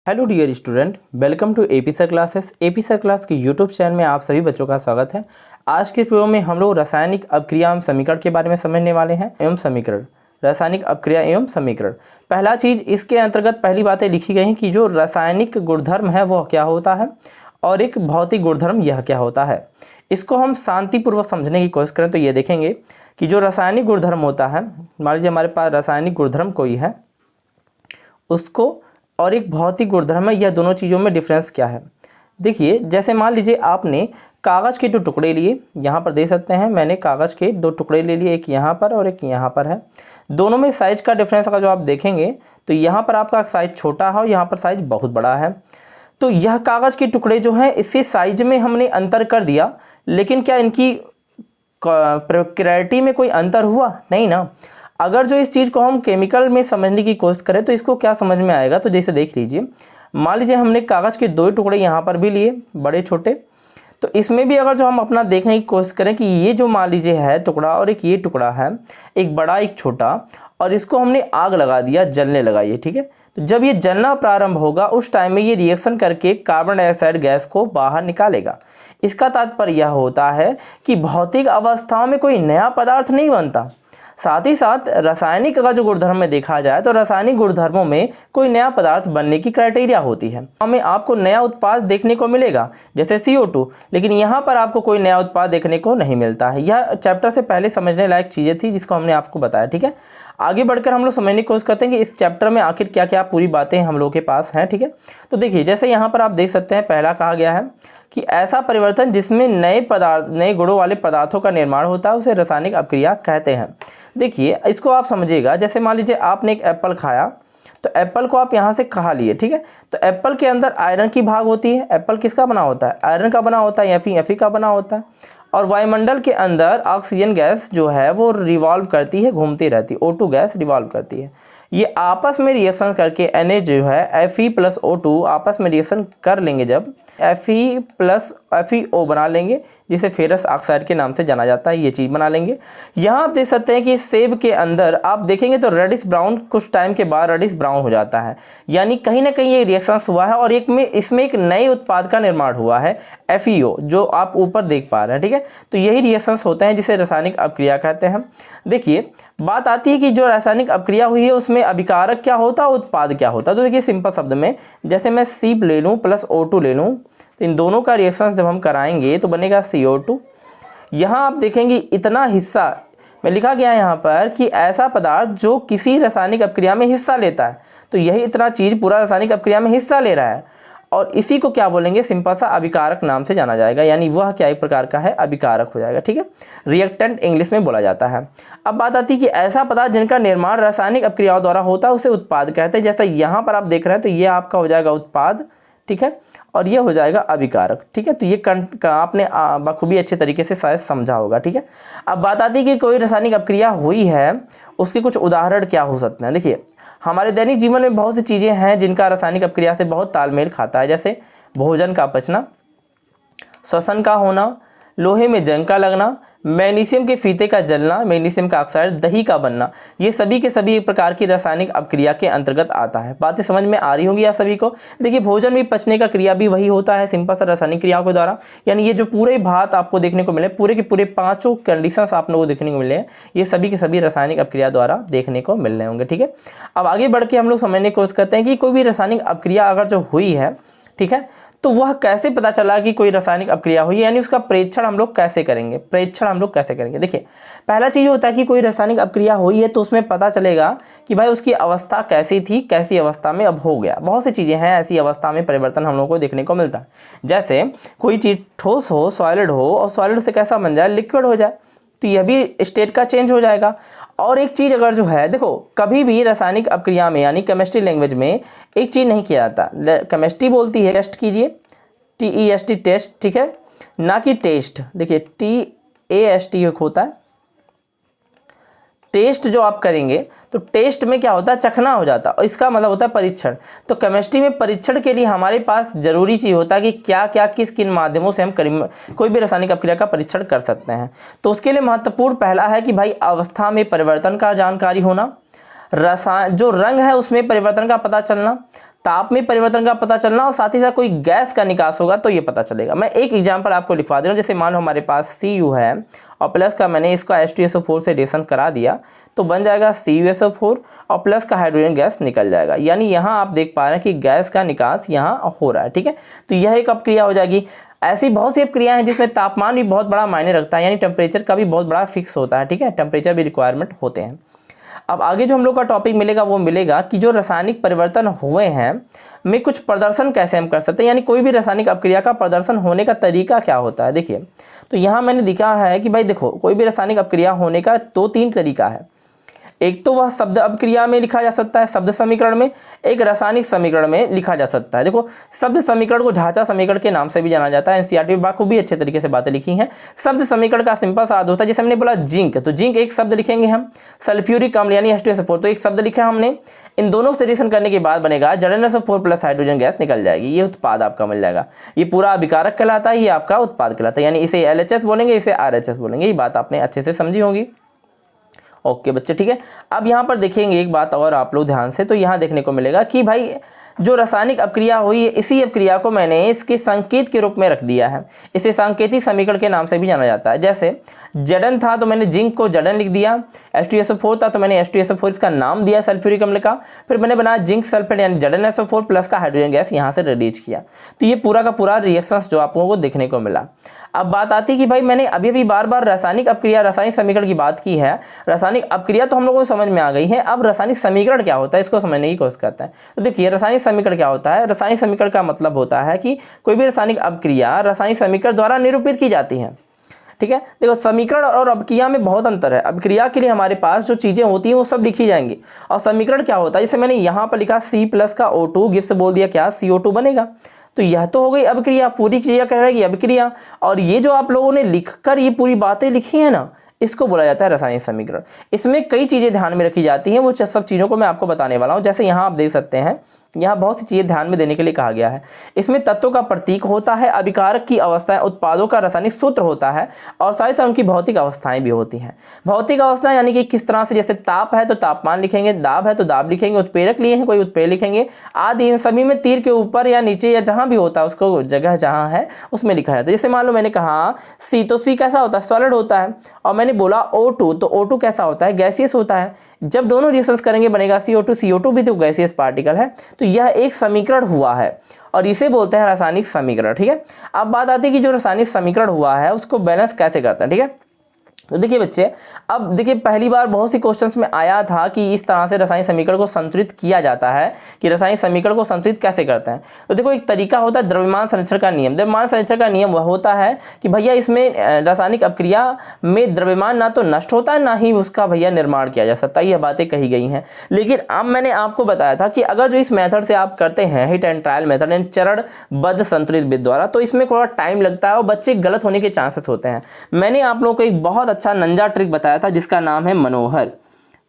Hello dear student, welcome to A P sir classes. A P sir class के YouTube channel में आप सभी बच्चों का स्वागत है। आज के वीडियो में हम लोग रासायनिक अपक्रिया एवं समीकरण के बारे में समझने वाले हैं। एवं समीकरण, रासायनिक अपक्रिया एवं समीकरण। पहला चीज़ इसके अंतर्गत पहली बातें लिखी गई हैं कि जो रासायनिक गुणधर्म है वह क्या होता है और एक भौतिक गुणधर्म यह क्या होता है। इसको हम शांतिपूर्वक समझने की कोशिश करें तो ये देखेंगे कि जो रासायनिक गुणधर्म होता है, मान लीजिए हमारे पास रासायनिक गुणधर्म कोई है, उसको और एक भौतिक गुणधर्म है, यह दोनों चीज़ों में डिफरेंस क्या है। देखिए, जैसे मान लीजिए आपने कागज़ के 2 टुकड़े लिए, यहाँ पर देख सकते हैं मैंने कागज़ के 2 टुकड़े ले लिए, एक यहाँ पर और एक यहाँ पर है। दोनों में साइज़ का डिफरेंस अगर जो आप देखेंगे तो यहाँ पर आपका साइज़ छोटा है और यहाँ पर साइज़ बहुत बड़ा है। तो यह कागज़ के टुकड़े जो हैं इससे साइज में हमने अंतर कर दिया, लेकिन क्या इनकी प्रकृति में कोई अंतर हुआ? नहीं ना। अगर जो इस चीज़ को हम केमिकल में समझने की कोशिश करें तो इसको क्या समझ में आएगा, तो जैसे देख लीजिए, मान लीजिए हमने कागज़ के 2 टुकड़े यहाँ पर भी लिए, बड़े छोटे। तो इसमें भी अगर जो हम अपना देखने की कोशिश करें कि ये जो मान लीजिए है टुकड़ा और एक ये टुकड़ा है, एक बड़ा एक छोटा, और इसको हमने आग लगा दिया, जलने लगा ये, ठीक है। तो जब ये जलना प्रारंभ होगा उस टाइम में ये रिएक्शन करके कार्बन डाइऑक्साइड गैस को बाहर निकालेगा। इसका तात्पर्य यह होता है कि भौतिक अवस्थाओं में कोई नया पदार्थ नहीं बनता। साथ ही साथ रासायनिक का जो गुणधर्म में देखा जाए तो रासायनिक गुणधर्मों में कोई नया पदार्थ बनने की क्राइटेरिया होती है। हमें आपको नया उत्पाद देखने को मिलेगा जैसे CO2, लेकिन यहाँ पर आपको कोई नया उत्पाद देखने को नहीं मिलता है। यह चैप्टर से पहले समझने लायक चीज़ें थी जिसको हमने आपको बताया, ठीक है। आगे बढ़कर हम लोग समझने की कोशिश करते हैं कि इस चैप्टर में आखिर क्या क्या पूरी बातें हम लोगों के पास हैं, ठीक है। तो देखिए, जैसे यहाँ पर आप देख सकते हैं, पहला कहा गया है कि ऐसा परिवर्तन जिसमें नए गुणों वाले पदार्थों का निर्माण होता है उसे रासायनिक अपक्रिया कहते हैं। देखिए, इसको आप समझिएगा, जैसे मान लीजिए आपने एक एप्पल खाया, तो एप्पल को आप यहाँ से खा लिए, ठीक है। तो एप्पल के अंदर आयरन की भाग होती है। एप्पल किसका बना होता है? आयरन का बना होता है, Fe का बना होता है। और वायुमंडल के अंदर ऑक्सीजन गैस जो है वो रिवॉल्व करती है, घूमती रहती है, O2 गैस रिवॉल्व करती है। ये आपस में रिएक्शन करके Na जो है Fe + O2 आपस में रिएक्शन कर लेंगे, जब Fe + FeO बना लेंगे, जिसे फेरस ऑक्साइड के नाम से जाना जाता है। ये चीज़ बना लेंगे। यहाँ आप देख सकते हैं कि सेब के अंदर आप देखेंगे तो रेडिश ब्राउन कुछ टाइम के बाद रेडिश ब्राउन हो जाता है, यानी कहीं ना कहीं ये रिएक्शन हुआ है और इसमें एक नए उत्पाद का निर्माण हुआ है, FeO, जो आप ऊपर देख पा रहे हैं, ठीक है। तो यही रिएक्शंस होते हैं जिसे रासायनिक अपक्रिया कहते हैं। देखिए, बात आती है कि जो रासायनिक अपक्रिया हुई है उसमें अभिकारक क्या होता है, उत्पाद क्या होता है। तो देखिए, सिंपल शब्द में, जैसे मैं C ले लूँ + O2 ले लूँ, तो इन दोनों का रिएक्शन जब हम कराएंगे तो बनेगा CO2। यहाँ आप देखेंगे इतना हिस्सा में लिखा गया है यहाँ पर कि ऐसा पदार्थ जो किसी रासायनिक अपक्रिया में हिस्सा लेता है। तो यही इतना चीज़ पूरा रासायनिक अपक्रिया में हिस्सा ले रहा है, और इसी को क्या बोलेंगे? सिंपल सा अभिकारक नाम से जाना जाएगा, यानी वह क्या एक प्रकार का है, अभिकारक हो जाएगा, ठीक है। रिएक्टेंट इंग्लिश में बोला जाता है। अब बात आती है कि ऐसा पदार्थ जिनका निर्माण रासायनिक अपक्रियाओं द्वारा होता है उसे उत्पाद कहते हैं। जैसा यहाँ पर आप देख रहे हैं, तो ये आपका हो जाएगा उत्पाद, ठीक है, और ये हो जाएगा अभिकारक, ठीक है। तो ये आपने बखूबी अच्छे तरीके से शायद समझा होगा, ठीक है। अब बात आती है कि कोई रासायनिक अपक्रिया हुई है, उसके कुछ उदाहरण क्या हो सकते हैं। देखिए, हमारे दैनिक जीवन में बहुत सी चीज़ें हैं जिनका रासायनिक अपक्रिया से बहुत तालमेल खाता है, जैसे भोजन का पचना, श्वसन का होना, लोहे में जंग का लगना, मैग्नीशियम के फीते का जलना, मैग्नीशियम का ऑक्साइड, दही का बनना, ये सभी के सभी एक प्रकार की रासायनिक अपक्रिया के अंतर्गत आता है। बातें समझ में आ रही होंगी आप सभी को। देखिए, भोजन में पचने का क्रिया भी वही होता है, सिंपल सा रासायनिक क्रियाओं के द्वारा। यानी ये जो पूरे बात आपको देखने को मिले, पूरे के पूरे 5 कंडीशंस आप लोगों को देखने को मिले हैं, ये सभी के सभी रासायनिक अपक्रिया द्वारा देखने को मिल रहे होंगे, ठीक है। अब आगे बढ़ के हम लोग समझने की कोशिश करते हैं कि कोई भी रासायनिक अपक्रिया अगर जो हुई है, ठीक है, तो वह कैसे पता चला कि कोई रासायनिक अपक्रिया हुई, यानी उसका प्रेक्षण हम लोग कैसे करेंगे। देखिए, पहला चीज़ होता है कि कोई रासायनिक अपक्रिया हुई है तो उसमें पता चलेगा कि भाई उसकी अवस्था कैसी थी, कैसी अवस्था में अब हो गया। बहुत सी चीज़ें हैं ऐसी अवस्था में परिवर्तन हम लोग को देखने को मिलता है, जैसे कोई चीज़ ठोस हो, सॉलिड हो, और सॉलिड से कैसा बन जाए, लिक्विड हो जाए, तो यह भी स्टेट का चेंज हो जाएगा। और एक चीज़ अगर जो है, देखो, कभी भी रासायनिक अपक्रिया में, यानी केमिस्ट्री लैंग्वेज में एक चीज़ नहीं किया जाता। केमिस्ट्री बोलती है टेस्ट कीजिए, TEST टेस्ट, ठीक है, ना कि टेस्ट। देखिए, TAST एक होता है टेस्ट, जो आप करेंगे तो टेस्ट में क्या होता है, चखना हो जाता है, और इसका मतलब होता है परीक्षण। तो केमिस्ट्री में परीक्षण के लिए हमारे पास जरूरी चीज़ होता है कि क्या क्या किस किन माध्यमों से हम कोई भी रासायनिक अपक्रिया का परीक्षण कर सकते हैं। तो उसके लिए महत्वपूर्ण पहला है कि भाई अवस्था में परिवर्तन का जानकारी होना, जो रंग है उसमें परिवर्तन का पता चलना, ताप में परिवर्तन का पता चलना और साथ ही साथ कोई गैस का निकास होगा तो ये पता चलेगा। मैं एक एग्जांपल आपको लिखवा दे रहा हूँ। जैसे मान लो हमारे पास Cu है और प्लस का मैंने इसका H2SO4 से रिएक्शन करा दिया तो बन जाएगा CuSO4 और प्लस का हाइड्रोजन गैस निकल जाएगा। यानी यहाँ आप देख पा रहे हैं कि गैस का निकास यहाँ हो रहा है, ठीक है। तो यह एक अपक्रिया हो जाएगी। ऐसी बहुत सी अपक्रियाएं हैं जिसमें तापमान भी बहुत बड़ा मायने रखता है, यानी टेम्परेचर का भी बहुत बड़ा फिक्स होता है, ठीक है। टेम्परेचर भी रिक्वायरमेंट होते हैं। अब आगे जो हम लोग का टॉपिक मिलेगा वो मिलेगा कि जो रासायनिक परिवर्तन हुए हैं में कुछ प्रदर्शन कैसे हम कर सकते हैं, यानी कोई भी रासायनिक अपक्रिया का प्रदर्शन होने का तरीका क्या होता है। देखिए तो यहाँ मैंने दिखा है कि भाई देखो कोई भी रासायनिक अपक्रिया होने का 2-3 तरीका है। एक तो वह शब्द अपक्रिया में लिखा जा सकता है, शब्द समीकरण में, एक रासायनिक समीकरण में लिखा जा सकता है। देखो शब्द समीकरण को ढांचा समीकरण के नाम से भी जाना जाता है। एनसीईआरटी में बाखूबी अच्छे तरीके से बातें लिखी हैं। शब्द समीकरण का सिंपल सा अर्थ होता है, जैसे हमने बोला जिंक, तो जिंक एक शब्द लिखेंगे हम, सल्फ्यूरिक अम्ल यानी H2SO4 तो एक शब्द लिखा हमने। इन दोनों से रिएक्शन करने के बाद बनेगा ZnSO4 प्लस हाइड्रोजन गैस निकल जाएगी। ये उत्पाद आपका मिल जाएगा। ये पूरा अभिकारक कहलाता है, ये आपका उत्पाद कहलाता है। यानी इसे LHS बोलेंगे, इसे RHS बोलेंगे। ये बात आपने अच्छे से समझी होगी। ओके बच्चे, ठीक है। अब यहाँ पर देखेंगे एक बात और आप लोग ध्यान से, तो यहाँ देखने को मिलेगा कि भाई जो रासायनिक अपक्रिया हुई है इसी अपक्रिया को मैंने इसके संकेत के रूप में रख दिया है। इसे सांकेतिक समीकरण के नाम से भी जाना जाता है। जैसे Zn था तो मैंने जिंक को Zn लिख दिया, H2SO4 था तो मैंने H2SO4 इसका नाम दिया सल्फ्यूरिक अम्ल का, फिर मैंने बनाया जिंक सल्फेट यानी ZnSO4 प्लस का हाइड्रोजन गैस यहाँ से रिलीज किया। तो ये पूरा का पूरा रिएक्शंस जो आप लोगों को देखने को मिला। अब बात आती है कि भाई मैंने अभी बार बार रासायनिक अपक्रिया रासायनिक समीकरण की बात की है। रासायनिक अपक्रिया तो हम लोगों को समझ में आ गई है। अब रासायनिक समीकरण क्या होता है इसको समझने की कोशिश करते हैं। तो देखिए रासायनिक समीकरण क्या होता है। रासायनिक समीकरण का मतलब होता है कि कोई भी रासायनिक अपक्रिया रासायनिक समीकरण द्वारा निरूपित की जाती है, ठीक है। देखो समीकरण और अपक्रिया में बहुत अंतर है। अपक्रिया के लिए हमारे पास जो चीज़ें होती हैं वो सब लिखी जाएंगी, और समीकरण क्या होता है, जैसे मैंने यहाँ पर लिखा C प्लस का O2 गिब्स बोल दिया क्या CO2 बनेगा। तो यह तो हो गई अभिक्रिया, पूरी क्रिया कह रहेगी अभिक्रिया। और ये जो आप लोगों ने लिखकर ये पूरी बातें लिखी है ना, इसको बोला जाता है रासायनिक समीकरण। इसमें कई चीज़ें ध्यान में रखी जाती हैं, वो सब चीज़ों को मैं आपको बताने वाला हूँ। जैसे यहाँ आप देख सकते हैं, यहाँ बहुत सी चीज़ें ध्यान में देने के लिए कहा गया है। इसमें तत्वों का प्रतीक होता है, अभिकारक की अवस्थाएं, उत्पादों का रासायनिक सूत्र होता है, और साथ ही उनकी भौतिक अवस्थाएं भी होती हैं। भौतिक अवस्थाएं यानी कि किस तरह से, जैसे ताप है तो तापमान लिखेंगे, दाब है तो दाब लिखेंगे, उत्प्रेरक लिए हैं कोई उत्प्रेरक लिखेंगे आदि। इन सभी में तीर के ऊपर या नीचे या जहाँ भी होता है उसको जगह जहाँ है उसमें लिखा जाता है। जैसे मान लो मैंने कहा C, तो C कैसा होता है, सॉलिड होता है। और मैंने बोला O2, तो O2 कैसा होता है, गैसियस होता है। जब दोनों रिएक्शंस करेंगे बनेगा CO2, CO2 भी तो गैसियस पार्टिकल है। तो यह एक समीकरण हुआ है और इसे बोलते हैं रासायनिक समीकरण, ठीक है। अब बात आती है कि जो रासायनिक समीकरण हुआ है उसको बैलेंस कैसे करते हैं, ठीक है। तो देखिए बच्चे, अब देखिए पहली बार बहुत सी क्वेश्चंस में आया था कि इस तरह से रासायनिक समीकरण को संतुलित किया जाता है, कि रासायनिक समीकरण को संतुलित कैसे करते हैं। तो देखो एक तरीका होता है द्रव्यमान संरक्षण का नियम। द्रव्यमान संरक्षण का नियम वह होता है कि भैया इसमें रासायनिक अपक्रिया में द्रव्यमान ना तो नष्ट होता है ना ही उसका भैया निर्माण किया जा सकता है। यह बातें कही गई हैं। लेकिन अब मैंने आपको बताया था कि अगर जो इस मेथड से आप करते हैं हिट एंड ट्रायल मेथड यानी चरणबद्ध संतुलित विधि द्वारा, तो इसमें थोड़ा टाइम लगता है और बच्चे गलत होने के चांसेस होते हैं। मैंने आप लोगों को एक बहुत अच्छा नंजा ट्रिक बताया था जिसका नाम है मनोहर।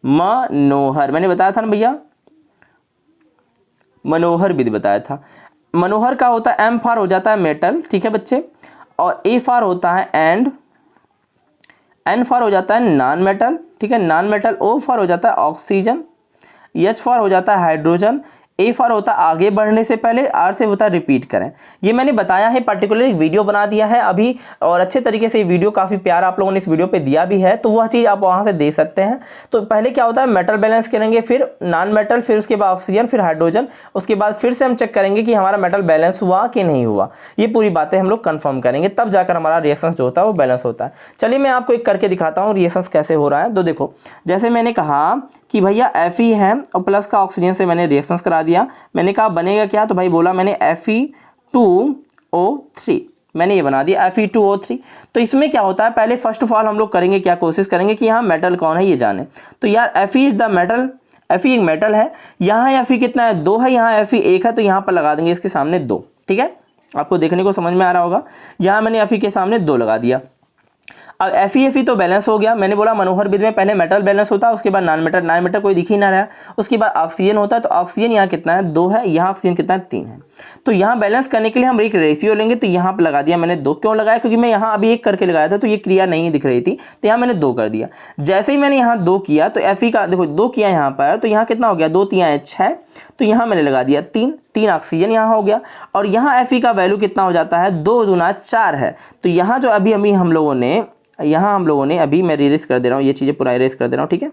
मैंने बताया था ना भैया, मनोहर विधि बताया था। मनोहर का होता है M फॉर हो जाता है मेटल, ठीक है बच्चे, और A फॉर होता है एंड, N फॉर हो जाता है नॉन मेटल, ठीक है, नॉन मेटल, O फॉर हो जाता है ऑक्सीजन, H फॉर हो जाता है हाइड्रोजन, A फॉर होता है आगे बढ़ने से पहले, R से होता है रिपीट करें। ये मैंने बताया है, पर्टिकुलर एक वीडियो बना दिया है अभी, और अच्छे तरीके से ये वीडियो काफ़ी प्यारा आप लोगों ने इस वीडियो पे दिया भी है, तो वह चीज़ आप वहाँ से देख सकते हैं। तो पहले क्या होता है, मेटल बैलेंस करेंगे, फिर नॉन मेटल, फिर उसके बाद ऑक्सीजन, फिर हाइड्रोजन, उसके बाद फिर से हम चेक करेंगे कि हमारा मेटल बैलेंस हुआ कि नहीं हुआ। ये पूरी बातें हम लोग कन्फर्म करेंगे, तब जाकर हमारा रिएक्शन जो होता है वो बैलेंस होता है। चलिए मैं आपको एक करके दिखाता हूँ रिएक्शन कैसे हो रहा है। तो देखो जैसे मैंने कहा कि भैया Fe है और प्लस का ऑक्सीजन से मैंने रिएक्शंस करा दिया। मैंने कहा बनेगा क्या, तो भाई बोला मैंने Fe2O3, मैंने ये बना दिया Fe2O3। तो इसमें क्या होता है, पहले फर्स्ट ऑफ ऑल हम लोग करेंगे क्या, कोशिश करेंगे कि यहाँ मेटल कौन है ये जाने। तो यार Fe is the metal, Fe एक मेटल है। यहाँ Fe कितना है, 2 है, यहाँ Fe 1 है, तो यहाँ पर लगा देंगे इसके सामने 2, ठीक है। आपको देखने को समझ में आ रहा होगा, यहाँ मैंने Fe के सामने 2 लगा दिया। अब Fe तो बैलेंस हो गया। मैंने बोला मनोहर विधि में पहले मेटल बैलेंस होता है, उसके बाद नॉन मेटल कोई दिख ही ना रहा, उसके बाद ऑक्सीजन होता है। तो ऑक्सीजन यहाँ कितना है, 2 है, यहाँ ऑक्सीजन कितना है, 3 है। तो यहाँ बैलेंस करने के लिए हम एक रेशियो लेंगे, तो यहाँ पे लगा दिया मैंने 2। क्यों लगाया, क्योंकि मैं यहाँ अभी 1 करके लगाया था तो ये क्रिया नहीं दिख रही थी, तो यहाँ मैंने 2 कर दिया। जैसे ही मैंने यहाँ 2 किया तो Fe का देखो 2 किया यहाँ पर, तो यहाँ कितना हो गया, 2 3 6, तो यहाँ मैंने लगा दिया 3 ऑक्सीजन यहाँ हो गया। और यहाँ Fe का वैल्यू कितना हो जाता है, 2 दूना 4 है। तो यहाँ जो अभी हम लोगों ने अभी मैं इरेज कर दे रहा हूँ, ये चीज़ें पूरा इरेज कर दे रहा हूँ, ठीक है।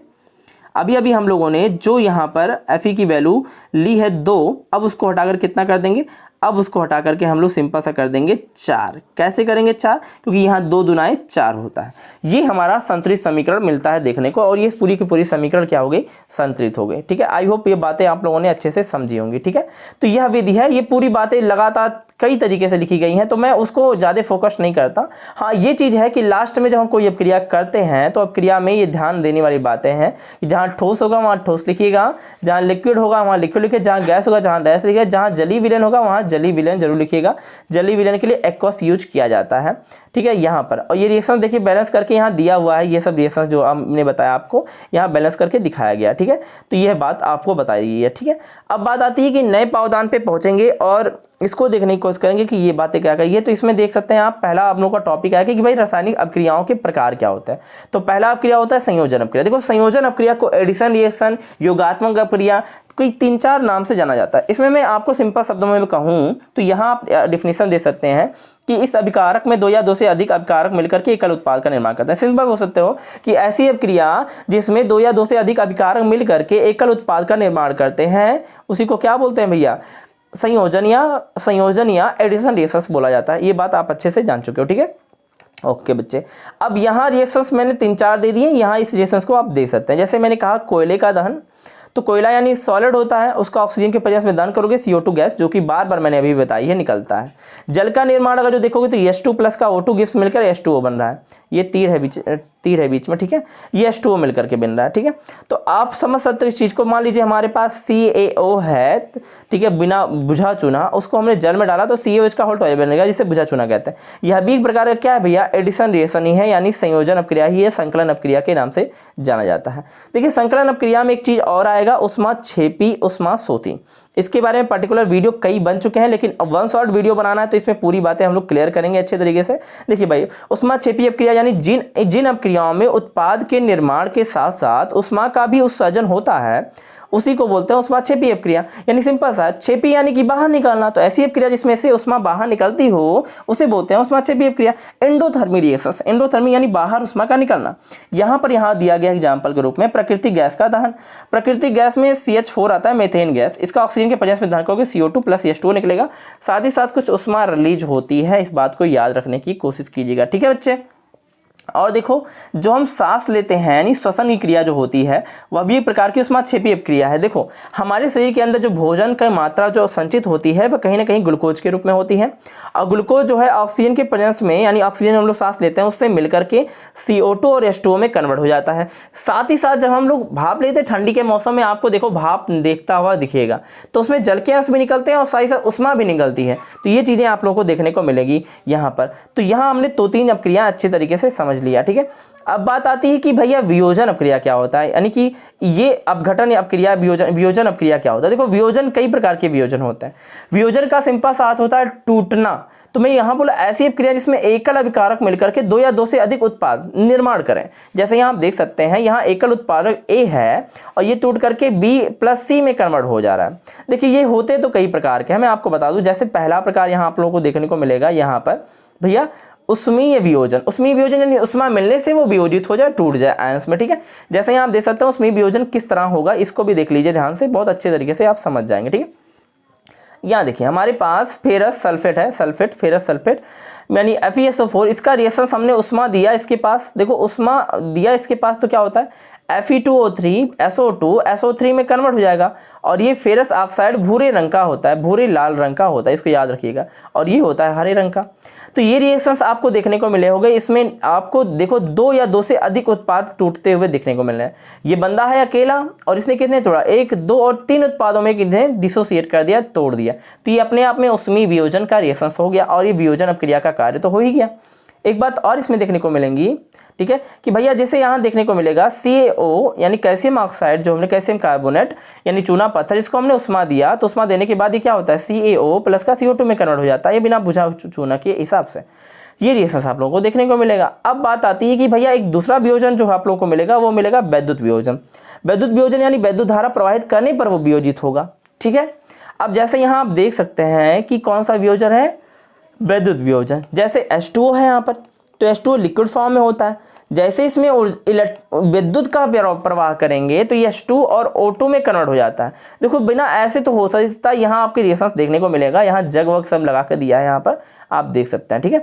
अभी हम लोगों ने जो यहाँ पर Fe की वैल्यू ली है 2, अब उसको हटाकर कितना कर देंगे, अब उसको हटा करके हम लोग सिंपल सा कर देंगे 4। कैसे करेंगे 4, क्योंकि यहाँ 2 दूनाएं 4 होता है। ये हमारा संतुलित समीकरण मिलता है देखने को, और ये पूरी की पूरी समीकरण क्या हो गई, संतुलित हो गई, ठीक है। आई होप ये बातें आप लोगों ने अच्छे से समझी होंगी, ठीक है। तो यह विधि है, ये पूरी बातें लगातार कई तरीके से लिखी गई हैं, तो मैं उसको ज़्यादा फोकस नहीं करता। हाँ, ये चीज़ है कि लास्ट में जब हम कोई अपक्रिया करते हैं तो अपक्रिया में ये ध्यान देने वाली बातें हैं कि जहाँ ठोस होगा वहाँ ठोस लिखिएगा, जहाँ लिक्विड होगा वहाँ लिक्विड लिखिए, जहाँ गैस होगा जहाँ गैस लिखिएगा, जहाँ जलीय विलयन होगा वहाँ जलीय विलयन जरूर लिखिएगा। जलीय विलयन के लिए एक्वस यूज किया जाता है, ठीक है, यहाँ पर। और ये रिएक्शन देखिए बैलेंस करके यहाँ दिया हुआ है, ये सब रिएक्शन जो हमने बताया आपको यहाँ बैलेंस करके दिखाया गया, ठीक है। तो यह बात आपको बताई गई है, ठीक है। अब बात आती है कि नए पावदान पे पहुंचेंगे और इसको देखने की कोशिश करेंगे कि ये बातें क्या कही है। तो इसमें देख सकते हैं आप, पहला आप लोगों का टॉपिक है कि भाई रासायनिक अपक्रियाओं के प्रकार क्या होता है। तो पहला अपक्रिया होता है संयोजन अपक्रिया। देखो संयोजन अपक्रिया को एडिशन रिएक्शन, योगात्मक अपक्रिया, कोई 3-4 नाम से जाना जाता है। इसमें मैं आपको सिंपल शब्दों में कहूँ तो यहाँ आप डिफिनेशन दे सकते हैं कि इस अभिकारक में 2 या 2 से अधिक अभिकारक मिलकर के एकल उत्पाद का निर्माण करते हैं। सिंपल हो सकते हो कि ऐसी अपक्रिया जिसमें 2 या 2 से अधिक अभिकारक मिलकर के एकल उत्पाद का निर्माण करते हैं, उसी को क्या बोलते हैं भैया, संयोजन या एडिशन रिएक्शंस बोला जाता है। ये बात आप अच्छे से जान चुके हो, ठीक है। ओके बच्चे, अब यहाँ रिएक्शंस मैंने 3-4 दे दिए, यहाँ इस रिएक्शंस को आप दे सकते हैं। जैसे मैंने कहा कोयले का दहन, तो कोयला यानी सॉलिड होता है, उसका ऑक्सीजन के प्रेजेंस में दहन करोगे CO2 गैस, जो कि बार मैंने अभी बताई है, निकलता है। जल का निर्माण अगर जो देखोगे तो H2 प्लस का O2 गिव्स मिलकर H2O बन रहा है। ये तीर है बीच में, ठीक है, ये H2O मिलकर के बन रहा है, ठीक है। तो आप समझ सकते हो इस चीज़ को। मान लीजिए हमारे पास CaO है, ठीक है, बिना बुझा चुना, उसको हमने जल में डाला तो CaOH का होल टॉयल बनेगा, जिसे बुझा चुना कहते हैं। यह भी एक प्रकार का क्या है भैया, एडिशन रिएक्शन ही है, यानी संयोजन अपक्रिया ही है, संकलन अपक्रिया के नाम से जाना जाता है। देखिए संकलन अपक्रिया में एक चीज़ और आएगा, ऊष्माक्षेपी ऊष्माशोथी। इसके बारे में पर्टिकुलर वीडियो कई बन चुके हैं, लेकिन अब 1 शॉट वीडियो बनाना है तो इसमें पूरी बातें हम लोग क्लियर करेंगे अच्छे तरीके से। देखिए भाई, ऊष्माक्षेपी अपक्रिया यानी जिन अपक्रियाओं में उत्पाद के निर्माण के साथ साथ ऊष्मा का भी उत्सर्जन होता है, उसी को बोलते हैं ऊष्माक्षेपी अपक्रिया। यानी सिंपल सा, क्षेपी यानी कि बाहर निकालना, तो ऐसी अपक्रिया जिसमें से ऊष्मा बाहर निकलती हो उसे बोलते हैं ऊष्माक्षेपी अपक्रिया। एंडोथर्मी रिएक्शंस, एंडोथर्मी यानी बाहर ऊष्मा का निकलना। यहाँ दिया गया एग्जाम्पल के रूप में प्राकृतिक गैस का दहन। प्राकृतिक गैस में CH4 आता है, मेथेन गैस, इसका ऑक्सीजन के प्रेजेंस में दहन करोगे CO2 प्लस H2O निकलेगा। साथ ही साथ कुछ ऊष्मा रिलीज होती है, इस बात को याद रखने की कोशिश कीजिएगा, ठीक है बच्चे। और देखो, जो हम सांस लेते हैं यानी श्वसन की क्रिया जो होती है, वह भी एक प्रकार की ऊष्माक्षेपी अपक्रिया है। देखो हमारे शरीर के अंदर जो भोजन की मात्रा जो संचित होती है वह कहीं ना कहीं ग्लूकोज के रूप में होती है, और ग्लूकोज जो है ऑक्सीजन के प्रेजेंस में, यानी ऑक्सीजन हम लोग सांस लेते हैं उससे मिलकर के CO2 और H2O में कन्वर्ट हो जाता है। साथ ही साथ जब हम लोग भाप लेते हैं ठंडी के मौसम में, आपको देखो भाप देखता हुआ दिखेगा, तो उसमें जल के अंश भी निकलते हैं और साथ ही साथ ऊष्मा भी निकलती है। तो ये चीज़ें आप लोगों को देखने को मिलेगी यहाँ पर। तो यहाँ हमने 2-3 अपक्रिया अच्छे तरीके से समझ लिया, ठीक है। अब बात आती है कि भैया वियोजन अपक्रिया क्या होता है, यानी कि ये अपघटन अपक्रिया, वियोजन अपक्रिया क्या होता है। देखो वियोजन कई प्रकार के वियोजन होते हैं। वियोजन का सिंपल सा अर्थ होता है टूटना। तो मैं यहाँ बोला ऐसी अपक्रिया जिसमें एकल अभिकारक मिलकर के 2 या 2 से अधिक उत्पाद निर्माण करें। जैसे यहाँ आप देख सकते हैं, यहाँ एकल उत्पादक A है और ये टूट करके B प्लस C में कन्वर्ट हो जा रहा है। देखिए ये होते तो कई प्रकार के हैं, मैं आपको बता दूं। जैसे पहला प्रकार यहाँ आप लोगों को देखने को मिलेगा, यहाँ पर भैया उष्मीय वियोजन। उष्मीय वियोजन यानी उष्मा मिलने से वो वियोजित हो जाए, टूट जाए आयंस में, ठीक है। जैसे यहाँ आप देख सकते हैं उष्मीय वियोजन किस तरह होगा, इसको भी देख लीजिए ध्यान से, बहुत अच्छे तरीके से आप समझ जाएंगे, ठीक है। यहाँ देखिए हमारे पास फेरस सल्फेट है, फेरस सल्फेट यानी FeSO4, इसका रिएक्शन हमने उष्मा दिया इसके पास, देखो उष्मा दिया इसके पास, तो क्या होता है Fe2O3 SO2 में कन्वर्ट हो जाएगा। और ये फेरस ऑक्साइड भूरे रंग का होता है, भूरे लाल रंग का होता है, इसको याद रखिएगा। और ये होता है हरे रंग का। तो ये रिएक्शंस आपको देखने को मिले होंगे। इसमें आपको देखो 2 या 2 से अधिक उत्पाद टूटते हुए देखने को मिल रहे हैं। ये बंदा है अकेला और इसने कितने तोड़ा, 1, 2 और 3 उत्पादों में कितने डिसोसिएट कर दिया, तोड़ दिया। तो ये अपने आप में उष्मीय वियोजन का रिएक्शंस हो गया और ये वियोजन अपक्रिया का कार्य तो हो ही गया। एक बात और इसमें देखने को मिलेंगी, ठीक है, कि भैया जैसे यहाँ देखने को मिलेगा CaO यानी कैल्शियम ऑक्साइड, जो हमने कैल्शियम कार्बोनेट यानी चूना पत्थर, इसको हमने उष्मा दिया, तो उष्मा देने के बाद ये क्या होता है, CaO प्लस का CO2 में कन्वर्ट हो जाता है, ये बिना बुझा चूना के हिसाब से। ये रिएक्शंस आप लोगों को देखने को मिलेगा। अब बात आती है कि भैया एक दूसरा वियोजन जो आप लोगों को मिलेगा वो मिलेगा वैद्युत वियोजन। वैद्युत वियोजन यानी वैद्युत धारा प्रवाहित करने पर वो वियोजित होगा। ठीक है। अब जैसे यहाँ आप देख सकते हैं कि कौन सा वियोजन है, वैद्युत वियोजन। जैसे H2O है यहाँ पर, तो H2O लिक्विड फॉर्म में होता है। जैसे इसमें विद्युत का प्रवाह करेंगे तो ये H2 और O2 में कन्वर्ट हो जाता है। देखो बिना ऐसे तो हो सकता, यहाँ आपके रिएक्शंस देखने को मिलेगा। यहाँ जग वग सब लगा कर दिया है, यहाँ पर आप देख सकते हैं, ठीक है।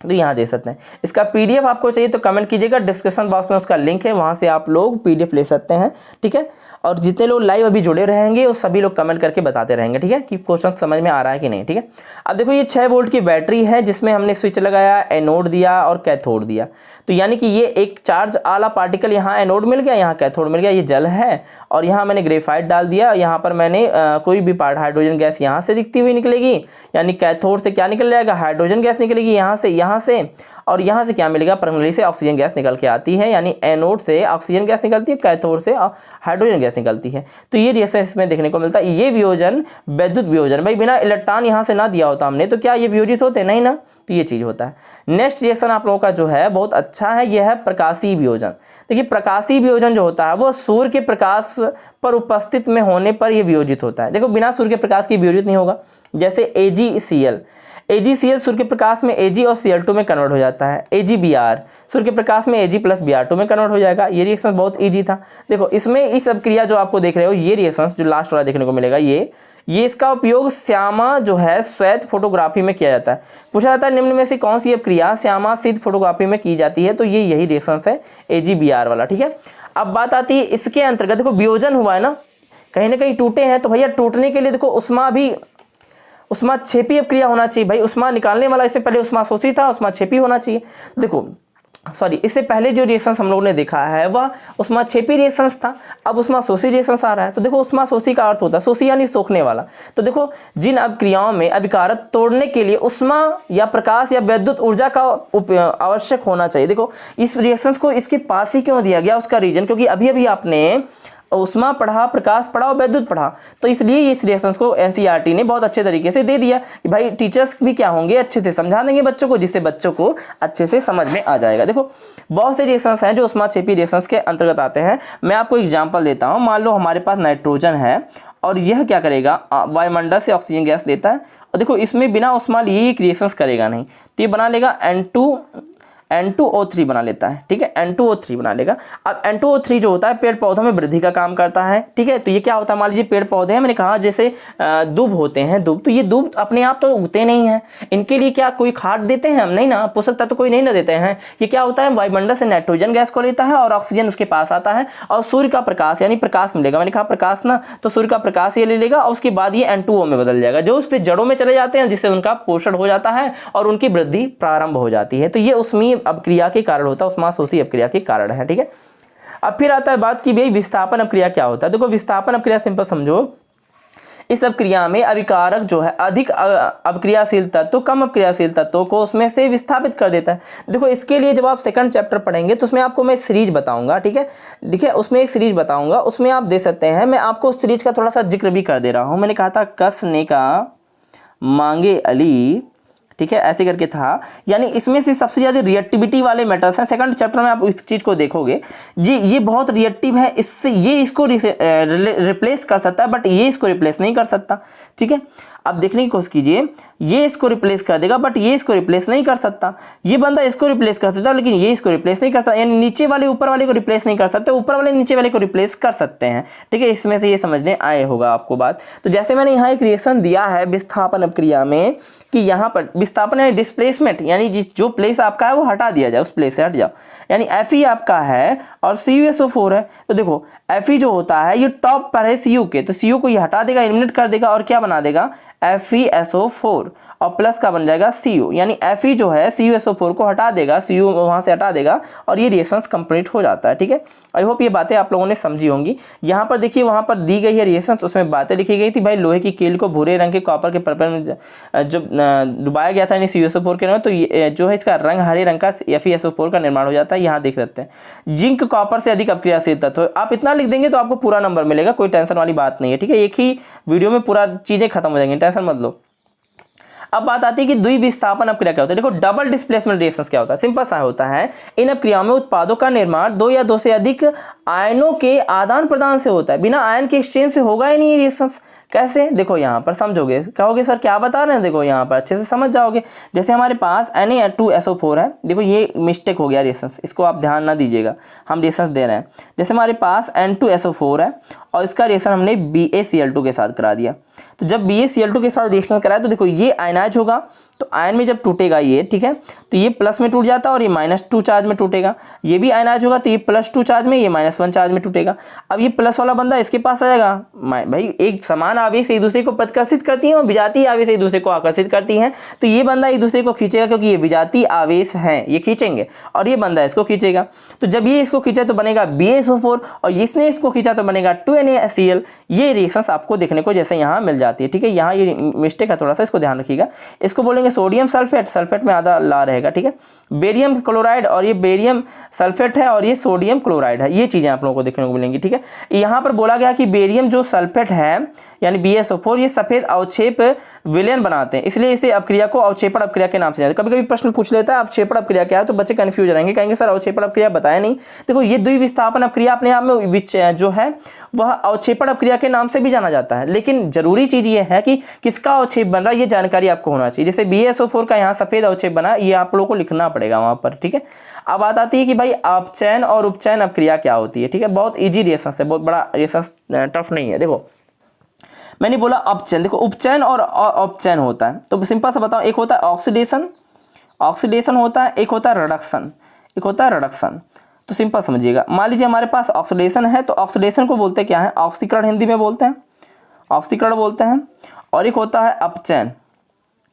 तो यहाँ देख सकते हैं। इसका PDF आपको चाहिए तो कमेंट कीजिएगा, डिस्क्रिप्शन बॉक्स में उसका लिंक है, वहाँ से आप लोग PDF ले सकते हैं, ठीक है। और जितने लोग लाइव अभी जुड़े रहेंगे वो सभी लोग कमेंट करके बताते रहेंगे, ठीक है, कि क्वेश्चन समझ में आ रहा है कि नहीं, ठीक है। अब देखो ये 6 वोल्ट की बैटरी है जिसमें हमने स्विच लगाया, एनोड दिया और कैथोड दिया। तो यानी कि ये एक चार्ज आला पार्टिकल यहाँ एनोड मिल गया, यहाँ कैथोड मिल गया, ये जल है। और यहाँ मैंने ग्रेफाइट डाल दिया, यहाँ पर मैंने कोई भी पार्ट हाइड्रोजन गैस यहाँ से दिखती हुई निकलेगी, यानी कैथोड से क्या निकल जाएगा, हाइड्रोजन गैस निकलेगी यहाँ से और यहाँ से क्या मिलेगा, प्रणाली से ऑक्सीजन गैस निकल के आती है, यानी एनोड से ऑक्सीजन गैस निकलती है, कैथोड से हाइड्रोजन गैस निकलती है। तो ये रिएक्शन इसमें देखने को मिलता है। ये वियोजन वैद्युत वियोजन, भाई बिना इलेक्ट्रॉन यहाँ से ना दिया होता हमने तो क्या ये वियोजित होते, नहीं ना। तो ये चीज़ होता है। नेक्स्ट रिएक्शन आप लोगों का जो है बहुत अच्छा है, यह है प्रकाशीय वियोजन। देखिए प्रकाशीय वियोजन जो होता है वो सूर्य के प्रकाश पर उपस्थित में होने पर यह वियोजित होता है। देखो बिना सूर्य के प्रकाश के वियोजित नहीं होगा। जैसे AgCl सूर्य के प्रकाश में Ag और Cl2 में कन्वर्ट हो जाता है। AgBr सूर्य के प्रकाश में Ag प्लस Br2 में कन्वर्ट हो जाएगा। ये रिएक्शन बहुत ईजी था। देखो इसमें इस अभिक्रिया जो आपको देख रहे हो, ये रिएक्शन जो लास्ट वाला देखने को मिलेगा, ये इसका उपयोग श्यामा जो है श्वेत फोटोग्राफी में किया जाता है। पूछा जाता है निम्न में से कौन सी अभिक्रिया श्यामा शीत फोटोग्राफी में की जाती है, तो ये यही रिएक्शन है AgBr वाला, ठीक है। अब बात आती है इसके अंतर्गत, देखो वियोजन हुआ है ना, कहीं ना कहीं टूटे हैं, तो भैया टूटने के लिए देखो उष्माक्षेपी अभिक्रिया होना चाहिए। भाई उष्मा निकालने वाला, इससे पहले उष्माशोषी था, उष्माक्षेपी होना चाहिए। देखो इससे पहले जो रिएक्शंस हम लोगों ने देखा है वह उष्माक्षेपी रिएक्शंस था, अब उष्माशोषी रिएक्शंस आ रहा है। तो देखो उष्माशोषी का अर्थ होता है शोषी यानी सोखने वाला। तो देखो जिन अभिक्रियाओं में अभिकारक तोड़ने के लिए उष्मा या प्रकाश या विद्युत ऊर्जा का आवश्यक होना चाहिए। देखो इस रिएक्शंस को इसके पास ही क्यों दिया गया, उसका रीजन क्योंकि अभी अभी आपने उष्मा पढ़ा, प्रकाश पढ़ा और विद्युत पढ़ा, तो इसलिए इस रिएक्शंस को NCERT ने बहुत अच्छे तरीके से दे दिया कि भाई टीचर्स भी क्या होंगे, अच्छे से समझा देंगे बच्चों को, जिससे बच्चों को अच्छे से समझ में आ जाएगा। देखो बहुत से रिएक्शंस हैं जो उष्माक्षेपी रिएक्शंस के अंतर्गत आते हैं। मैं आपको एग्जाम्पल देता हूँ। मान लो हमारे पास नाइट्रोजन है और यह क्या करेगा, वायुमंडल से ऑक्सीजन गैस देता है, और देखो इसमें बिना उष्मा लिए एक रिएक्शंस करेगा नहीं, तो ये बना लेगा N2O3 बना लेता है, ठीक है, N2O3 बना लेगा। अब N2O3 जो होता है पेड़ पौधों में वृद्धि का काम करता है, ठीक है। तो ये क्या होता है, मान लीजिए पेड़ पौधे हैं, मैंने कहा जैसे दूब होते हैं, दूब, तो ये दूब अपने आप तो उगते नहीं हैं, इनके लिए क्या कोई खाद देते हैं हम, नहीं ना, पोषक तत्व कोई नहीं ना देते हैं। ये क्या होता है, वायुमंडल से नाइट्रोजन गैस को लेता है और ऑक्सीजन उसके पास आता है और सूर्य का प्रकाश यानी प्रकाश मिलेगा, मैंने कहा प्रकाश ना, तो सूर्य का प्रकाश ये ले लेगा और उसके बाद ये N2O में बदल जाएगा, जो उसके जड़ों में चले जाते हैं, जिससे उनका पोषण हो जाता है और उनकी वृद्धि प्रारंभ हो जाती है। तो ये उष्मीय अभिक्रिया के कारण होता है, उष्माशोषी अभिक्रिया के कारण है, ठीक है। अब फिर आता है बात की भाई विस्थापन अभिक्रिया क्या होता है। देखो विस्थापन अभिक्रिया सिंपल समझो, इस अभिक्रिया में अभिकारक जो है अधिक अभिक्रियाशील तत्व कम अभिक्रियाशील तत्वों को उसमें से विस्थापित कर देता है। देखो इसके लिए जब आप सेकंड चैप्टर पढ़ेंगे तो उसमें आपको मैं सीरीज बताऊंगा, ठीक है, देखिए उसमें एक सीरीज बताऊंगा, उसमें आप दे सकते हैं। मैं आपको उस सीरीज का थोड़ा सा जिक्र भी कर दे रहा हूँ। मैंने कहा था कसने का मांगे अली, ठीक है, ऐसे करके था, यानी इसमें से सबसे ज़्यादा रिएक्टिविटी वाले मेटल्स हैं। सेकंड चैप्टर में आप इस चीज़ को देखोगे जी, ये बहुत रिएक्टिव है, इससे ये इसको रिप्लेस कर सकता है, बट ये इसको रिप्लेस नहीं कर सकता, ठीक है। अब देखने की कोशिश कीजिए, ये इसको रिप्लेस कर देगा बट ये इसको रिप्लेस नहीं कर सकता, ये बंदा इसको रिप्लेस कर सकता है लेकिन ये इसको रिप्लेस नहीं कर सकता, यानी नीचे वाले ऊपर वाले को रिप्लेस नहीं कर सकते, ऊपर वाले नीचे वाले को रिप्लेस कर सकते हैं, ठीक है। इसमें से ये समझने आए होगा आपको बात। तो जैसे मैंने यहाँ एक रिएक्शन दिया है विस्थापन अभिक्रिया में कि यहाँ पर विस्थापन यानी डिस्प्लेसमेंट, यानी जो प्लेस आपका है वो हटा दिया जाए, उस प्लेस से हट जाओ, यानी Fe आपका है और CuSO4 है। तो देखो Fe जो होता है ये टॉप पर है Cu के, तो Cu को ये हटा देगा, एलिमिनेट कर देगा और क्या बना देगा FeSO4 और प्लस का बन जाएगा Cu, यानी Fe जो है CuSO4 को हटा देगा, Cu वहाँ से हटा देगा और ये रिएक्शंस कंप्लीट हो जाता है, ठीक है। आई होप ये बातें आप लोगों ने समझी होंगी। यहाँ पर देखिए वहाँ पर दी गई है रिएक्शंस, उसमें बातें लिखी गई थी, भाई लोहे की कील को भूरे रंग के कॉपर के पर्पल में जो डुबाया गया था यानी CuSO4 के नाम, तो जो है इसका रंग हरे रंग का FeSO4 का निर्माण हो जाता है। यहाँ देख सकते हैं जिंक कॉपर से अधिक अभिक्रियाशील तत्व, आप इतना लिख देंगे तो आपको पूरा नंबर मिलेगा, कोई टेंशन वाली बात नहीं है, ठीक है। एक ही वीडियो में पूरा चीज़ें खत्म हो जाएंगी, टेंशन मत लो। अब बात आती है कि द्विविस्थापन अभिक्रिया क्या होता है। देखो डबल डिस्प्लेसमेंट रिएक्शंस क्या होता है, सिंपल सा होता है, इन अभिक्रियाओं में उत्पादों का निर्माण दो या दो से अधिक आयनों के आदान प्रदान से होता है, बिना आयन के एक्सचेंज से होगा ही नहीं रिएक्शंस। कैसे, देखो यहाँ पर समझोगे, कहोगे सर क्या बता रहे हैं, देखो यहाँ पर अच्छे से समझ जाओगे। जैसे हमारे पास Na2SO4 है, देखो ये मिस्टेक हो गया रेशंस, इसको आप ध्यान ना दीजिएगा, हम रेशंस दे रहे हैं। जैसे हमारे पास N2SO4 है और इसका रिएक्शन हमने BaCl2 के साथ करा दिया। तो जब BaCl2 के साथ रिएक्शन कराया तो देखो ये आयनाइज होगा, तो आयन में जब टूटेगा ये, ठीक है, तो ये प्लस में टूट जाता है और ये -2 चार्ज में टूटेगा। ये भी आयनाइज होगा तो ये +2 चार्ज में, ये -1 चार्ज में टूटेगा। अब ये प्लस वाला बंदा इसके पास आएगा, भाई एक समान आवेश एक दूसरे को प्रतिकर्षित करती है और विजातीय आवेश एक दूसरे को आकर्षित करती हैं, तो ये बंदा एक दूसरे को खींचेगा क्योंकि ये विजातीय आवेश हैं, ये खींचेंगे और ये बंदा इसको खींचेगा। तो जब ये इसको खींचा तो बनेगा BaSO4 और इसने इसको खींचा तो बनेगा 2NaCl। ये रिएक्शंस आपको देखने को जैसे यहाँ मिल जाती है, ठीक है। यहाँ ये मिस्टेक है थोड़ा सा, इसको ध्यान रखिएगा। इसको बोलेंगे सोडियम सल्फेट, सल्फेट में आधा ला रहेगा, ठीक है। बेरियम क्लोराइड, और ये बेरियम सल्फेट है और ये सोडियम क्लोराइड है, ये चीज़ें आप लोगों को देखने को मिलेंगी, ठीक है। यहाँ पर बोला गया कि बेरियम जो सल्फेट है यानी BaSO4 ये सफ़ेद अवक्षेप विलयन बनाते हैं, इसलिए इसे अपक्रिया को अवक्षेपण अपक्रिया के नाम से जानते हैं। कभी कभी प्रश्न पूछ लेता है अवक्षेपण अपक्रिया क्या है, तो बच्चे कंफ्यूज रहेंगे, कहेंगे सर अवक्षेपण अपक्रिया बताया नहीं। देखो ये द्विविस्थापन अपक्रिया अपने आप में जो है वह अवक्षेपण अपक्रिया के नाम से भी जाना जाता है, लेकिन जरूरी चीज़ ये है कि किसका अवक्षेप बन रहा है ये जानकारी आपको होना चाहिए। जैसे BaSO4 का यहाँ सफ़ेद अवक्षेप बना, ये आप लोगों को लिखना पड़ेगा वहाँ पर, ठीक है। अब बात आती है कि भाई अपचयन और उपचयन अपक्रिया क्या होती है, ठीक है। बहुत ईजी रिएक्शन है, बहुत बड़ा रिएक्शन टफ नहीं है। देखो मैंने बोला अपचयन, देखो उपचयन और अपचयन होता है, तो सिंपल सा बताओ, एक होता है ऑक्सीडेशन, ऑक्सीडेशन होता है, एक होता है रिडक्शन, एक होता है रिडक्शन। तो सिंपल समझिएगा, मान लीजिए हमारे पास ऑक्सीडेशन है, तो ऑक्सीडेशन को बोलते क्या है, ऑक्सीकरण हिंदी में बोलते हैं, ऑक्सीकरण बोलते हैं। और एक होता है अपचयन,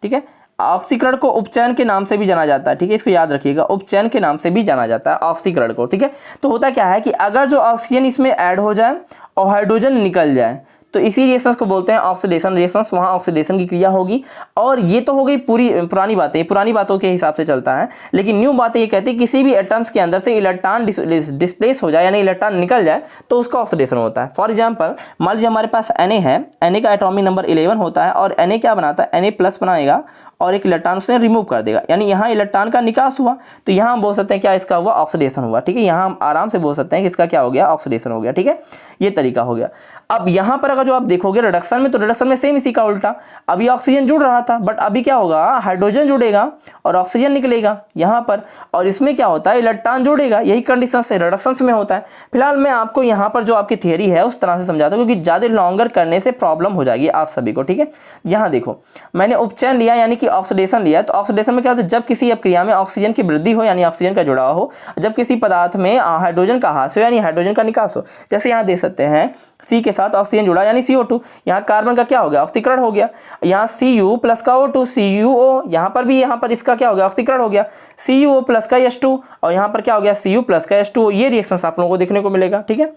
ठीक है। ऑक्सीकरण को उपचयन के नाम से भी जाना जाता है, ठीक है, इसको याद रखिएगा, उपचयन के नाम से भी जाना जाता है ऑक्सीकरण को, ठीक है। तो होता क्या है कि अगर जो ऑक्सीजन इसमें ऐड हो जाए और हाइड्रोजन निकल जाए तो इसी रिएक्शंस को बोलते हैं ऑक्सीडेशन रिएक्शंस, वहाँ ऑक्सीडेशन की क्रिया होगी। और ये तो हो गई पूरी पुरानी बातें, पुरानी बातों के हिसाब से चलता है, लेकिन न्यू बातें ये कहती है किसी भी एटम्स के अंदर से इलेक्ट्रॉन डिस्प्लेस हो जाए यानी इलेक्ट्रॉन निकल जाए तो उसका ऑक्सीडेशन होता है। फॉर एग्जाम्पल मान लीजिए हमारे पास Na है, Na का एटॉमिक नंबर 11 होता है और Na क्या बनाता है, Na+ बनाएगा और एक इलेक्ट्रॉन से रिमूव कर देगा, यानी यहाँ इलेक्ट्रॉन का निकास हुआ, तो यहाँ हम बोल सकते हैं क्या इसका हुआ, ऑक्सीडेशन हुआ, ठीक है। यहाँ हम आराम से बोल सकते हैं कि इसका क्या हो गया, ऑक्सीडेशन हो गया, ठीक है। ये तरीका हो गया। अब यहाँ पर अगर जो आप देखोगे रिडक्शन में, तो रिडक्शन में सेम इसी का उल्टा, अभी ऑक्सीजन जुड़ रहा था बट अभी क्या होगा, हाइड्रोजन जुड़ेगा और ऑक्सीजन निकलेगा यहाँ पर, और इसमें क्या होता है, इलेक्ट्रॉन जुड़ेगा। यही कंडीशन से रिडक्शन में होता है। फिलहाल मैं आपको यहाँ पर जो आपकी थियरी है उस तरह से समझाता हूँ, क्योंकि ज़्यादा लॉन्गर करने से प्रॉब्लम हो जाएगी आप सभी को, ठीक है। यहाँ देखो मैंने उपचयन लिया यानी कि ऑक्सीडेशन लिया, तो ऑक्सीडेशन में क्या होता है, जब किसी अपक्रिया में ऑक्सीजन की वृद्धि हो यानी ऑक्सीजन का जुड़ाव हो, जब किसी पदार्थ में हाइड्रोजन का ह्रास हो यानी हाइड्रोजन का निकास हो। जैसे यहाँ देख सकते हैं C के साथ ऑक्सीजन जुड़ा यानी CO2, यहाँ कार्बन का क्या हो गया, ऑक्सीकरण हो गया, यहाँ Cu प्लस का O2 CuO, यहाँ पर भी यहाँ पर इसका क्या हो गया, ऑक्सीकरण हो गया, CuO प्लस का H2 और यहाँ पर क्या हो गया, Cu प्लस का H2O। ये रिएक्शंस आप लोगों को देखने को मिलेगा, ठीक है।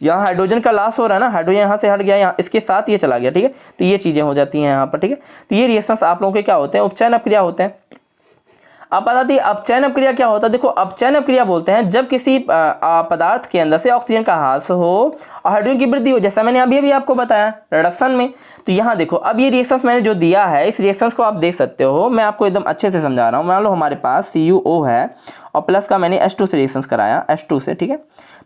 यहाँ हाइड्रोजन का लॉस हो रहा है ना, हाइड्रोजन यहाँ से हट गया, यहाँ इसके साथ ये चला गया, ठीक है। तो ये चीज़ें हो जाती हैं यहाँ पर, ठीक है। तो ये रिएक्शंस आप लोगों के क्या होते हैं, उपचयन अपक्रिया होते हैं। अब बताती है अपचयन अपक्रिया क्या होता है। देखो अपचयन अपक्रिया बोलते हैं जब किसी पदार्थ के अंदर से ऑक्सीजन का ह्रास हो और हाइड्रोजन की वृद्धि हो, जैसा मैंने अभी अभी आपको बताया रिडक्शन में। तो यहाँ देखो अब ये रिएक्शंस मैंने जो दिया है, इस रिएक्शंस को आप देख सकते हो, मैं आपको एकदम अच्छे से समझा रहा हूँ। मान लो हमारे पास CuO है और प्लस का मैंने H2 से रिएक्शंस कराया, H2 से, ठीक है।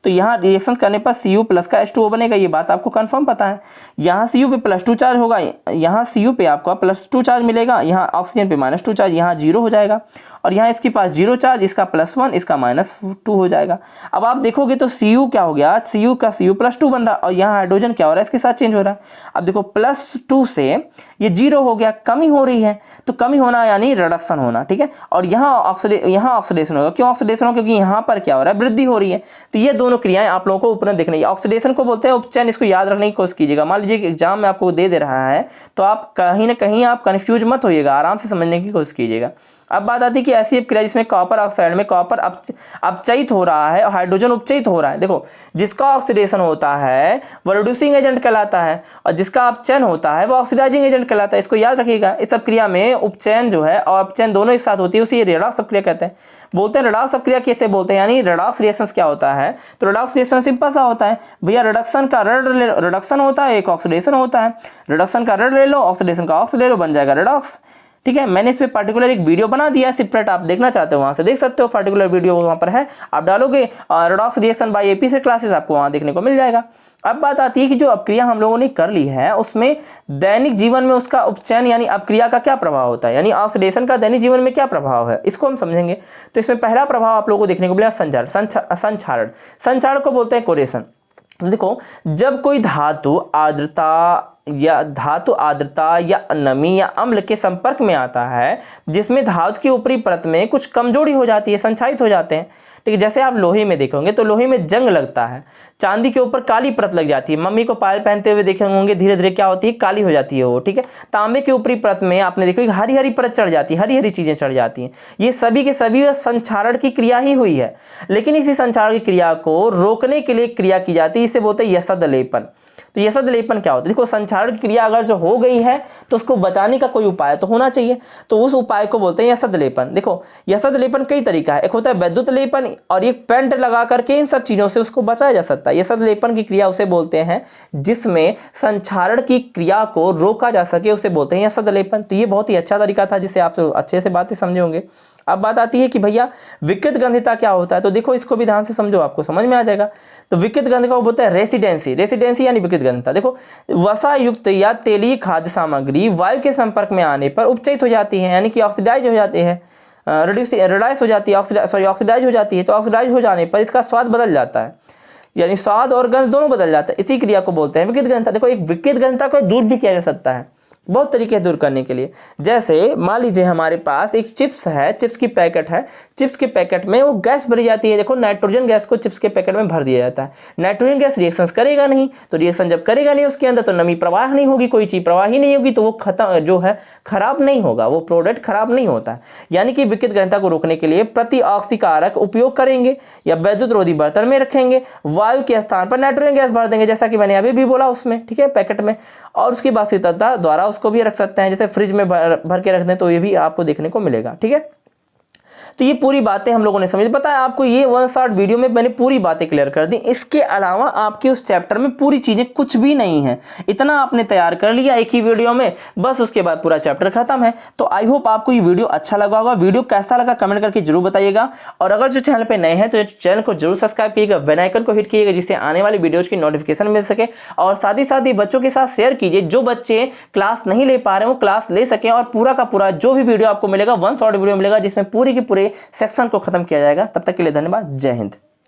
तो यहाँ रिएक्शंस करने पर Cu प्लस का H2O बनेगा, ये बात आपको कंफर्म पता है। यहाँ Cu पे +2 चार्ज होगा, यहाँ Cu पे आपका +2 चार्ज मिलेगा, यहाँ ऑक्सीजन पे -2 चार्ज, यहाँ 0 हो जाएगा, और यहाँ इसके पास 0 चार्ज, इसका +1, इसका -2 हो जाएगा। अब आप देखोगे तो Cu क्या हो गया, Cu का Cu +2 बन रहा है और यहाँ हाइड्रोजन क्या हो रहा है, इसके साथ चेंज हो रहा है। अब देखो +2 से ये 0 हो गया, कमी हो रही है, तो कमी होना यानी रिडक्शन होना, ठीक है। और यहाँ ऑक्सीडेशन होगा, क्यों ऑक्सीडेशन हो, क्योंकि यहाँ पर क्या हो रहा है, वृद्धि हो रही है। तो ये दोनों क्रियाएं आप लोगों को ऊपर देखनी है। ऑक्सीडेशन को बोलते हैं उपचयन, इसको याद रखने की कोशिश कीजिएगा। मान लीजिए एग्जाम में आपको दे रहा है तो आप कहीं ना कहीं आप कन्फ्यूज मत होइएगा, आराम से समझने की कोशिश कीजिएगा। अब बात आती है कि ऐसी क्रिया जिसमें कॉपर ऑक्साइड में कॉपर अपचयित हो रहा है और हाइड्रोजन उपचयित हो रहा है। देखो जिसका ऑक्सीडेशन होता है वो रिड्यूसिंग एजेंट कहलाता है और जिसका अपचयन होता है वो ऑक्सीडाइजिंग एजेंट कहलाता है। इसको याद रखिएगा। इस सब क्रिया में उपचयन जो है और अपचयन दोनों एक साथ होती है, उसी रेडॉक्स अपक्रिया कहते हैं। बोलते हैं रेडॉक्स अपक्रिया कैसे बोलते हैं, यानी रेडॉक्स रिएक्शंस क्या होता है, तो रेडॉक्स रिएक्शन सिंपल सा होता है भैया, रिडक्शन का रिडक्शन होता है, एक ऑक्सीडेशन होता है। रिडक्शन का रेड ले लो, ऑक्सीडेशन का ऑक्स ले लो, बन जाएगा रेडॉक्स। ठीक है, मैंने इस पर पर्टिकुलर एक वीडियो बना दिया है सेपरेट, आप देखना चाहते हो वहाँ से देख सकते हो, पर्टिकुलर वीडियो वहाँ पर है, आप डालोगे रेडॉक्स रिएक्शन बाय एपी से क्लासेस आपको वहाँ देखने को मिल जाएगा। अब बात आती है कि जो अपक्रिया हम लोगों ने कर ली है उसमें दैनिक जीवन में उसका उपचयन यानी अपक्रिया का क्या प्रभाव होता है, यानी ऑक्सीडेशन का दैनिक जीवन में क्या प्रभाव है, इसको हम समझेंगे। तो इसमें पहला प्रभाव आप लोगों को देखने को मिलेगा संक्षारण। संक्षारण को बोलते हैं कोरेशन। तो देखो, जब कोई धातु आर्द्रता या नमी या अम्ल के संपर्क में आता है, जिसमें धातु की ऊपरी परत में कुछ कमजोरी हो जाती है, संक्षारित हो जाते हैं। ठीक है, जैसे आप लोहे में देखोगे तो लोहे में जंग लगता है, चांदी के ऊपर काली परत लग जाती है, मम्मी को पायल पहनते हुए देखे होंगे, धीरे धीरे क्या होती है, काली हो जाती है वो। ठीक है, तांबे के ऊपरी परत में आपने देखो हरी हरी परत चढ़ जाती है, हरी हरी चीजें चढ़ जाती हैं। ये सभी के सभी संक्षारण की क्रिया ही हुई है, लेकिन इसी संक्षारण की क्रिया को रोकने के लिए क्रिया की जाती है, इसे बोलते हैं यशद लेपन। तो यशद लेपन क्या होता है, देखो संक्षारण की क्रिया अगर जो हो गई है तो उसको बचाने का कोई उपाय तो होना चाहिए, तो उस उपाय को बोलते हैं यशद लेपन। देखो, यशद लेपन कई तरीका है, एक होता है वैद्युत लेपन और एक पेंट लगा करके इन सब चीज़ों से उसको बचाया जा सकता है। यशद लेपन की क्रिया उसे बोलते हैं जिसमें संक्षारण की क्रिया को रोका जा सके, उसे बोलते हैं यशद लेपन। तो ये बहुत ही अच्छा तरीका था जिससे आप अच्छे से बातें समझे होंगे। अब बात आती है कि भैया विकृत गंधिता क्या होता है, तो देखो इसको भी ध्यान से समझो, आपको समझ में आ जाएगा। तो विकृत गंध का वो बोलता है रेसिडेंसी यानी विकृत गंधता। देखो, वसा युक्त या तेलीय खाद्य सामग्री वायु के संपर्क में आने पर उपचयित हो जाती है, यानी कि ऑक्सीडाइज हो जाते हैं, रेडाइज हो जाती है, ऑक्सीडाइज हो जाती है। तो ऑक्सीडाइज हो जाने पर इसका स्वाद बदल जाता है, यानी स्वाद और गंध दोनों बदल जाता है। इसी क्रिया को बोलते हैं विकृत गंधता। देखो, एक विकृत गंधता को दूर भी किया जा सकता है, बहुत तरीके दूर करने के लिए। जैसे मान लीजिए हमारे पास एक चिप्स है, चिप्स की पैकेट है, चिप्स के पैकेट में वो गैस भरी जाती है। देखो, नाइट्रोजन गैस को चिप्स के पैकेट में भर दिया जाता है, नाइट्रोजन गैस रिएक्शन करेगा नहीं, तो रिएक्शन जब करेगा नहीं उसके अंदर तो नमी प्रवाह नहीं होगी, कोई चीज प्रवाह ही नहीं होगी, तो वो खत्म जो है खराब नहीं होगा, वो प्रोडक्ट खराब नहीं होता है। यानी कि विकृत गंधता को रोकने के लिए प्रति ऑक्सीकारक उपयोग करेंगे या वैद्युत रोधी बर्तन में रखेंगे, वायु के स्थान पर नाइट्रोजन गैस भर देंगे, जैसा कि मैंने अभी भी बोला उसमें, ठीक है, पैकेट में। और उसकी बाध्यता द्वारा उसको भी रख सकते हैं, जैसे फ्रिज में भर के रख दें, तो ये भी आपको देखने को मिलेगा। ठीक है, तो ये पूरी बातें हम लोगों ने समझ बताया आपको, ये वन शॉट वीडियो में मैंने पूरी बातें क्लियर कर दी। इसके अलावा आपके उस चैप्टर में पूरी चीजें कुछ भी नहीं है, इतना आपने तैयार कर लिया एक ही वीडियो में, बस उसके बाद पूरा चैप्टर खत्म है। तो आई होप आपको ये वीडियो अच्छा लगा होगा। वीडियो कैसा लगा कमेंट करके जरूर बताइएगा, और अगर जो चैनल पे नए हैं तो चैनल को जरूर सब्सक्राइब कीजिएगा, बेल आइकन को हिट कीजिएगा, जिससे आने वाली वीडियोज की नोटिफिकेशन मिल सके। और साथ ही बच्चों के साथ शेयर कीजिए, जो बच्चे क्लास नहीं ले पा रहे हो क्लास ले सके, और पूरा का पूरा जो भी वीडियो आपको मिलेगा वन शॉट वीडियो मिलेगा, जिसमें पूरे के पूरे सेक्शन को खत्म किया जाएगा। तब तक के लिए धन्यवाद, जय हिंद।